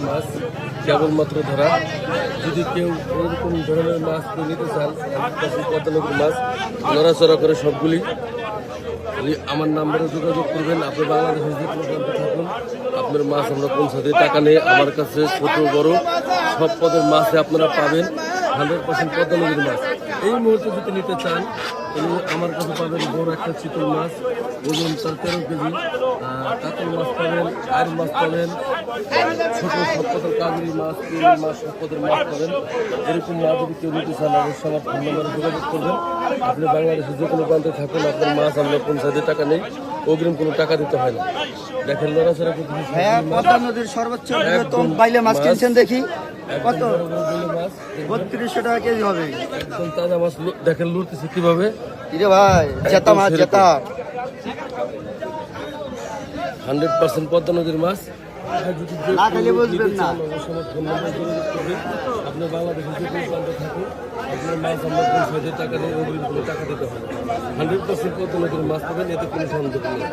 মাছ কেবলমাত্র ধরা। যদি কেউ এরকম ধরনের মাছ নিতে চান, পদ্মানদীর মাছ নড়াচড়া করে সবগুলি, আমার নাম্বারে যোগাযোগ করবেন। আপনি বাংলাদেশের যে কোনো প্রান্তে থাকুন, আপনার মাছ আমরা পৌঁছাতে টাকা নেই। আমার কাছে ছোট বড় সব পদের মাছে আপনারা পাবেন 100% পদ্মানদীর মাছ। এই মুহূর্তে যদি নিতে চান, আমার কাছে পাবেন বড় একটা চিতল মাছ, ওজন তার 13 কেজি, কাতল মাছ পাবেন, আর মাছ পাবেন, ছোট সব পদের কাজুরি মাছ, চিংড়ি মাছ, সব পদের মাছ পাবেন। এরকম মাছ যদি কেউ নিতে চান, অবশ্যই আমার ফোন নাম্বারে যোগাযোগ করবেন। আপনি বাংলাদেশের যে কোনো প্রান্তে থাকুন, আপনার মাছ আমরা পৌঁছাতে টাকা নেই, অগ্রিম কোনো টাকা দিতে হয় না। দেখেন লড়াচড়া করতে পদ্মা নদীর সর্বোচ্চ বৃহত্তম বাইলে মাছ কিনছেন দেখি কত? 3200 টাকা কেজি হবে। একদম তাজা মাছ দেখেন লড়তেছে কিভাবে। কিরে ভাই, জেতা মাছ, জেতা 100% পদ্মা নদীর মাছ। না খেলে বুঝবেন না। আপনি বাংলাদেশের যে কোনো প্রান্তে থাকুন, আপনার মাছ আমরা পৌঁছাতে টাকা নেই, অগ্রিম কোনো টাকা দিতে হবে। 100% পদ্মা নদীর মাছ পাবেন, এতে কোনো সন্দেহ নেই।